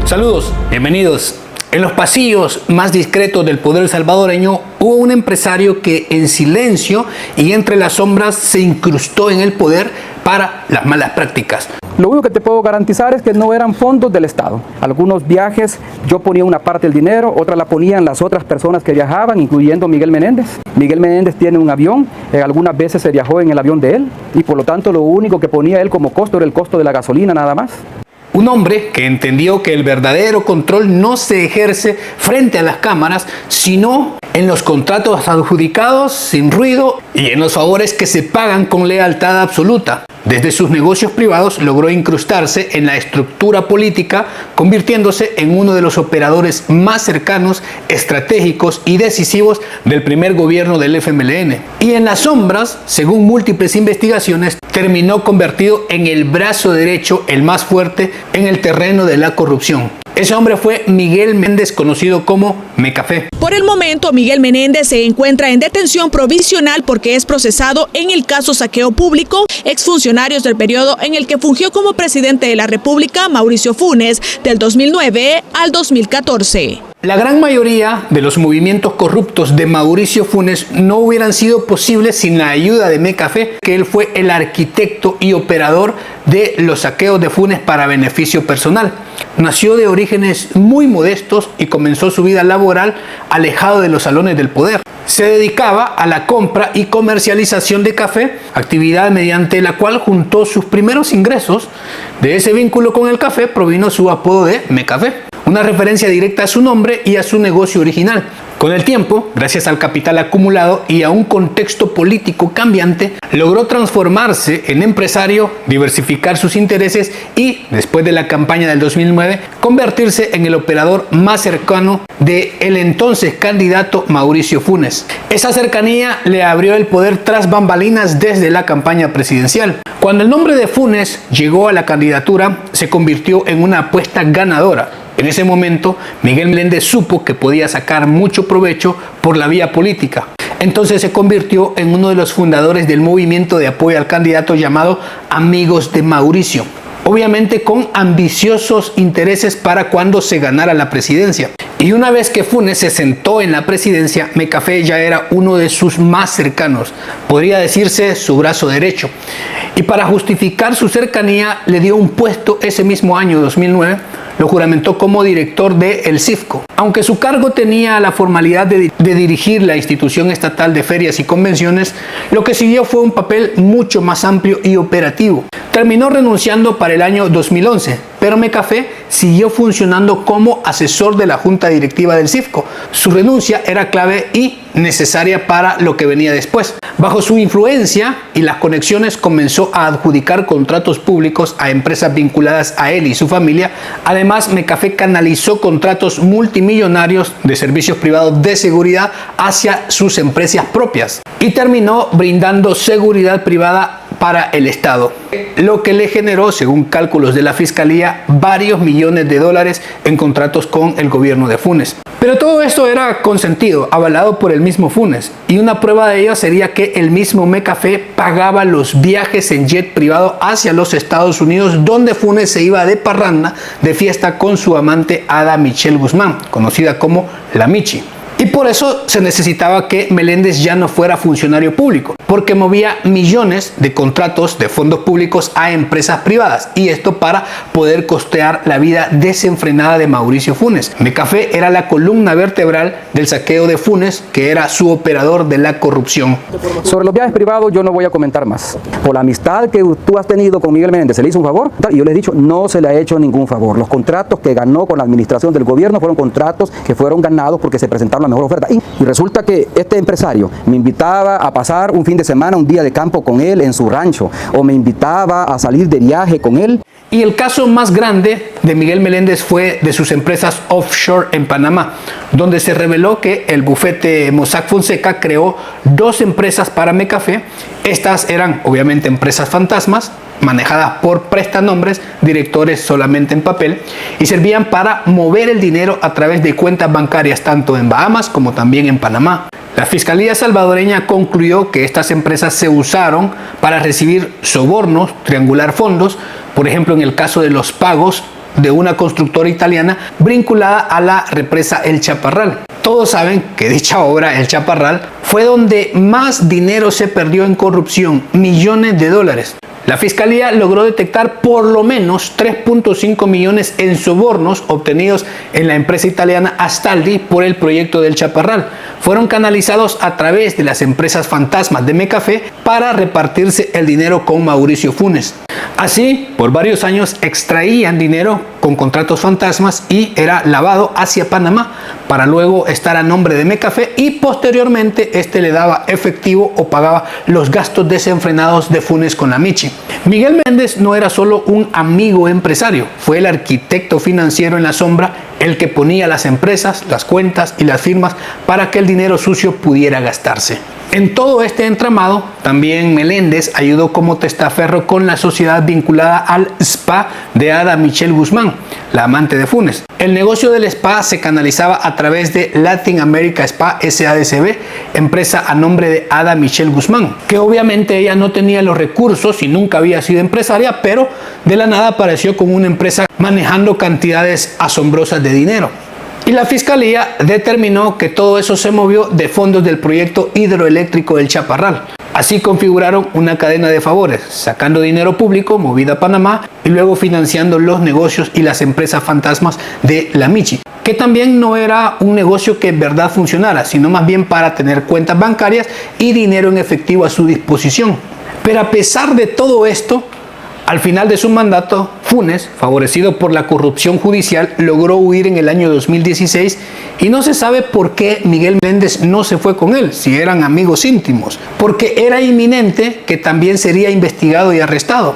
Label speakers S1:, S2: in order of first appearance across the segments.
S1: Saludos, bienvenidos. En los pasillos más discretos del poder salvadoreño hubo un empresario que en silencio y entre las sombras se incrustó en el poder para las malas prácticas.
S2: Lo único que te puedo garantizar es que no eran fondos del Estado. Algunos viajes yo ponía una parte del dinero, otra la ponían las otras personas que viajaban, incluyendo Miguel Menéndez. Miguel Menéndez tiene un avión, algunas veces se viajó en el avión de él y por lo tanto lo único que ponía él como costo era el costo de la gasolina nada más.
S1: Un hombre que entendió que el verdadero control no se ejerce frente a las cámaras, sino en los contratos adjudicados sin ruido y en los favores que se pagan con lealtad absoluta. Desde sus negocios privados logró incrustarse en la estructura política, convirtiéndose en uno de los operadores más cercanos, estratégicos y decisivos del primer gobierno del FMLN. Y en las sombras, según múltiples investigaciones, terminó convertido en el brazo derecho, el más fuerte, en el terreno de la corrupción. Ese hombre fue Miguel Menéndez, conocido como Mecafé.
S3: Por el momento, Miguel Menéndez se encuentra en detención provisional porque es procesado en el caso saqueo público. Exfuncionarios del periodo en el que fungió como presidente de la República, Mauricio Funes, del 2009 al 2014.
S1: La gran mayoría de los movimientos corruptos de Mauricio Funes no hubieran sido posibles sin la ayuda de Mecafé, que él fue el arquitecto y operador de los saqueos de Funes para beneficio personal. Nació de orígenes muy modestos y comenzó su vida laboral alejado de los salones del poder. Se dedicaba a la compra y comercialización de café, actividad mediante la cual juntó sus primeros ingresos. De ese vínculo con el café provino su apodo de Mecafé, una referencia directa a su nombre y a su negocio original. Con el tiempo, gracias al capital acumulado y a un contexto político cambiante, logró transformarse en empresario, diversificar sus intereses y, después de la campaña del 2009, convertirse en el operador más cercano del entonces candidato Mauricio Funes. Esa cercanía le abrió el poder tras bambalinas desde la campaña presidencial. Cuando el nombre de Funes llegó a la candidatura, se convirtió en una apuesta ganadora. En ese momento, Miguel Menéndez supo que podía sacar mucho provecho por la vía política. Entonces se convirtió en uno de los fundadores del movimiento de apoyo al candidato llamado Amigos de Mauricio. Obviamente con ambiciosos intereses para cuando se ganara la presidencia. Y una vez que Funes se sentó en la presidencia, Mecafé ya era uno de sus más cercanos, podría decirse su brazo derecho. Y para justificar su cercanía le dio un puesto ese mismo año 2009, lo juramentó como director del CIFCO. Aunque su cargo tenía la formalidad de dirigir la institución estatal de ferias y convenciones, lo que siguió fue un papel mucho más amplio y operativo. Terminó renunciando para el año 2011, pero Mecafé siguió funcionando como asesor de la junta directiva del CIFCO. Su renuncia era clave y necesaria para lo que venía después. Bajo su influencia y las conexiones comenzó a adjudicar contratos públicos a empresas vinculadas a él y su familia. Además, Mecafé canalizó contratos multimillonarios de servicios privados de seguridad hacia sus empresas propias y terminó brindando seguridad privada para el Estado, lo que le generó, según cálculos de la Fiscalía, varios millones de dólares en contratos con el gobierno de Funes. Pero todo esto era consentido, avalado por el mismo Funes, y una prueba de ello sería que el mismo Mecafé pagaba los viajes en jet privado hacia los Estados Unidos, donde Funes se iba de parranda, de fiesta con su amante Ada Michelle Guzmán, conocida como La Michi. Y por eso se necesitaba que Meléndez ya no fuera funcionario público, porque movía millones de contratos de fondos públicos a empresas privadas, y esto para poder costear la vida desenfrenada de Mauricio Funes. Mecafé era la columna vertebral del saqueo de Funes, que era su operador de la corrupción.
S2: Sobre los viajes privados yo no voy a comentar más. Por la amistad que tú has tenido con Miguel Menéndez, ¿se le hizo un favor? Y yo les he dicho, no se le ha hecho ningún favor. Los contratos que ganó con la administración del gobierno fueron contratos que fueron ganados porque se presentaron la mejor oferta. Y resulta que este empresario me invitaba a pasar un fin de semana, un día de campo con él en su rancho, o me invitaba a salir de viaje con él.
S1: Y el caso más grande de Miguel Meléndez fue de sus empresas offshore en Panamá, donde se reveló que el bufete Mossack Fonseca creó 2 empresas para Mecafé. Estas eran obviamente empresas fantasmas, manejadas por prestanombres, directores solamente en papel, y servían para mover el dinero a través de cuentas bancarias tanto en Bahamas como también en Panamá. La Fiscalía salvadoreña concluyó que estas empresas se usaron para recibir sobornos, triangular fondos, por ejemplo en el caso de los pagos de una constructora italiana vinculada a la represa El Chaparral. Todos saben que dicha obra, El Chaparral, fue donde más dinero se perdió en corrupción, millones de dólares. La Fiscalía logró detectar por lo menos 3.5 millones en sobornos obtenidos en la empresa italiana Astaldi por el proyecto del Chaparral. Fueron canalizados a través de las empresas fantasmas de Mecafé para repartirse el dinero con Mauricio Funes. Así, por varios años extraían dinero con contratos fantasmas y era lavado hacia Panamá para luego estar a nombre de Mecafé y posteriormente este le daba efectivo o pagaba los gastos desenfrenados de Funes con la Michi. Miguel Menéndez no era solo un amigo empresario, fue el arquitecto financiero en la sombra, el que ponía las empresas, las cuentas y las firmas para que el dinero sucio pudiera gastarse. En todo este entramado, también Meléndez ayudó como testaferro con la sociedad vinculada al SPA de Ada Michelle Guzmán, la amante de Funes. El negocio del SPA se canalizaba a través de Latin America Spa SADCB, empresa a nombre de Ada Michelle Guzmán, que obviamente ella no tenía los recursos y nunca había sido empresaria, pero de la nada apareció como una empresa manejando cantidades asombrosas de dinero. Y la Fiscalía determinó que todo eso se movió de fondos del proyecto hidroeléctrico del Chaparral. Así configuraron una cadena de favores, sacando dinero público, movida a Panamá, y luego financiando los negocios y las empresas fantasmas de la Michi, que también no era un negocio que en verdad funcionara, sino más bien para tener cuentas bancarias y dinero en efectivo a su disposición. Pero a pesar de todo esto, al final de su mandato, Funes, favorecido por la corrupción judicial, logró huir en el año 2016 y no se sabe por qué Miguel Menéndez no se fue con él, si eran amigos íntimos, porque era inminente que también sería investigado y arrestado.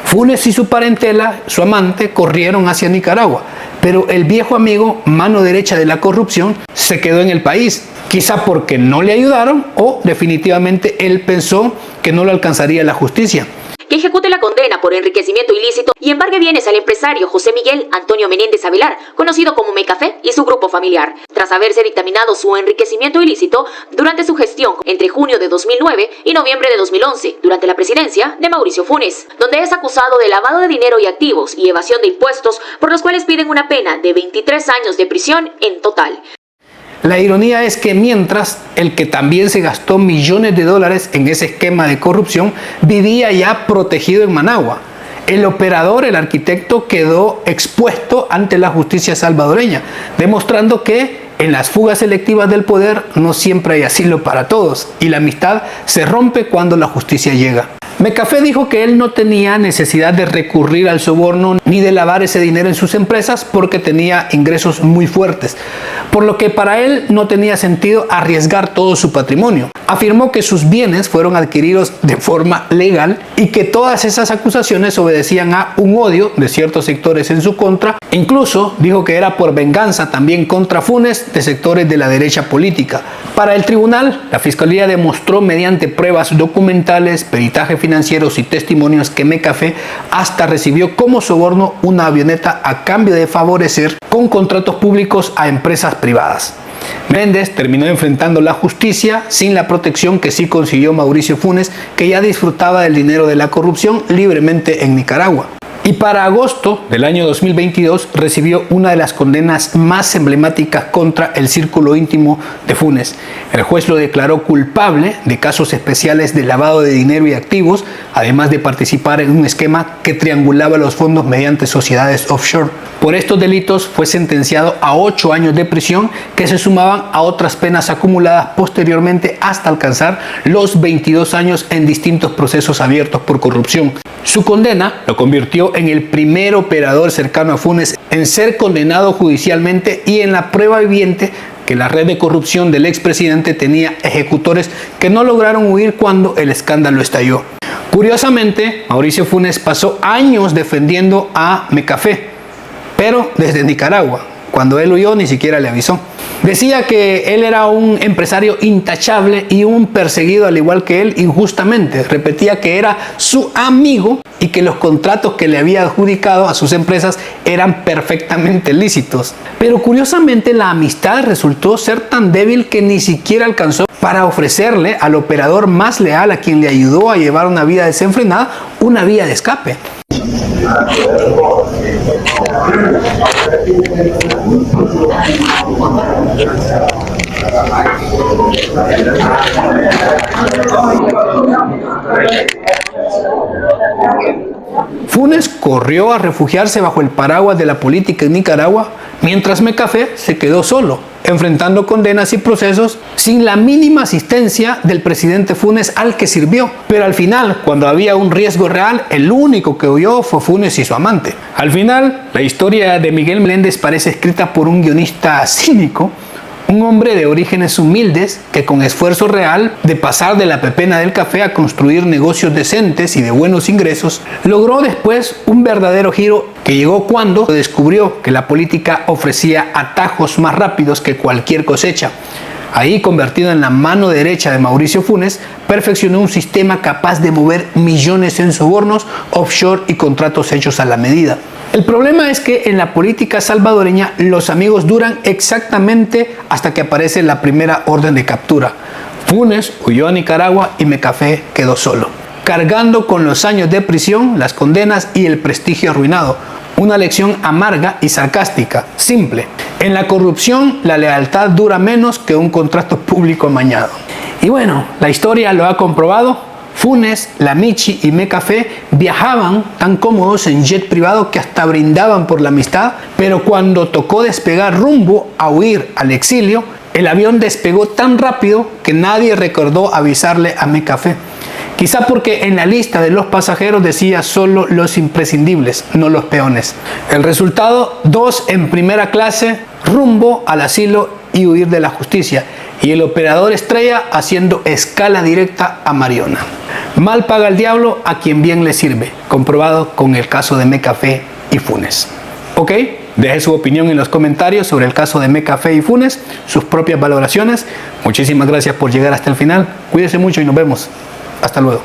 S1: Funes y su parentela, su amante, corrieron hacia Nicaragua, pero el viejo amigo, mano derecha de la corrupción, se quedó en el país, quizá porque no le ayudaron o definitivamente él pensó que no lo alcanzaría la justicia.
S4: Que ejecute la condena por enriquecimiento ilícito y embargue bienes al empresario José Miguel Antonio Menéndez Avelar, conocido como Mecafé, y su grupo familiar, tras haberse dictaminado su enriquecimiento ilícito durante su gestión entre junio de 2009 y noviembre de 2011, durante la presidencia de Mauricio Funes, donde es acusado de lavado de dinero y activos y evasión de impuestos, por los cuales piden una pena de 23 años de prisión en total.
S1: La ironía es que mientras el que también se gastó millones de dólares en ese esquema de corrupción vivía ya protegido en Managua, el operador, el arquitecto, quedó expuesto ante la justicia salvadoreña, demostrando que en las fugas selectivas del poder no siempre hay asilo para todos y la amistad se rompe cuando la justicia llega. Mecafé dijo que él no tenía necesidad de recurrir al soborno ni de lavar ese dinero en sus empresas porque tenía ingresos muy fuertes, por lo que para él no tenía sentido arriesgar todo su patrimonio. Afirmó que sus bienes fueron adquiridos de forma legal y que todas esas acusaciones obedecían a un odio de ciertos sectores en su contra. Incluso dijo que era por venganza también contra Funes de sectores de la derecha política. Para el tribunal, la Fiscalía demostró mediante pruebas documentales, peritaje financieros y testimonios que Mecafé hasta recibió como soborno una avioneta a cambio de favorecer con contratos públicos a empresas privadas. Menéndez terminó enfrentando la justicia sin la protección que sí consiguió Mauricio Funes, que ya disfrutaba del dinero de la corrupción libremente en Nicaragua. Y para agosto del año 2022 recibió una de las condenas más emblemáticas contra el círculo íntimo de Funes. El juez lo declaró culpable de casos especiales de lavado de dinero y activos, además de participar en un esquema que triangulaba los fondos mediante sociedades offshore. Por estos delitos fue sentenciado a 8 años de prisión que se sumaban a otras penas acumuladas posteriormente hasta alcanzar los 22 años en distintos procesos abiertos por corrupción. Su condena lo convirtió en el primer operador cercano a Funes en ser condenado judicialmente y en la prueba viviente que la red de corrupción del expresidente tenía ejecutores que no lograron huir cuando el escándalo estalló. Curiosamente, Mauricio Funes pasó años defendiendo a Mecafé, pero desde Nicaragua. Cuando él huyó ni siquiera le avisó. Decía que él era un empresario intachable y un perseguido al igual que él injustamente. Repetía que era su amigo y que los contratos que le había adjudicado a sus empresas eran perfectamente lícitos. Pero curiosamente la amistad resultó ser tan débil que ni siquiera alcanzó para ofrecerle al operador más leal, a quien le ayudó a llevar una vida desenfrenada, una vía de escape. Funes corrió a refugiarse bajo el paraguas de la política en Nicaragua, mientras Mecafé se quedó solo, enfrentando condenas y procesos sin la mínima asistencia del presidente Funes al que sirvió. Pero al final, cuando había un riesgo real, el único que huyó fue Funes y su amante. Al final, la historia de Miguel Meléndez parece escrita por un guionista cínico, un hombre de orígenes humildes que con esfuerzo real de pasar de la pepena del café a construir negocios decentes y de buenos ingresos, logró después un verdadero giro que llegó cuando descubrió que la política ofrecía atajos más rápidos que cualquier cosecha. Ahí, convertido en la mano derecha de Mauricio Funes, perfeccionó un sistema capaz de mover millones en sobornos, offshore y contratos hechos a la medida. El problema es que en la política salvadoreña los amigos duran exactamente hasta que aparece la primera orden de captura. Funes huyó a Nicaragua y Mecafé quedó solo, cargando con los años de prisión, las condenas y el prestigio arruinado. Una lección amarga y sarcástica, simple. En la corrupción, la lealtad dura menos que un contrato público amañado. Y bueno, la historia lo ha comprobado. Funes, La Michi y Mecafé viajaban tan cómodos en jet privado que hasta brindaban por la amistad, pero cuando tocó despegar rumbo a huir al exilio, el avión despegó tan rápido que nadie recordó avisarle a Mecafé. Quizá porque en la lista de los pasajeros decía solo los imprescindibles, no los peones. El resultado, 2 en primera clase, rumbo al asilo y huir de la justicia. Y el operador estrella haciendo escala directa a Mariona. Mal paga el diablo a quien bien le sirve, comprobado con el caso de Mecafé y Funes. ¿Ok? Deje su opinión en los comentarios sobre el caso de Mecafé y Funes, sus propias valoraciones. Muchísimas gracias por llegar hasta el final. Cuídese mucho y nos vemos. Hasta luego.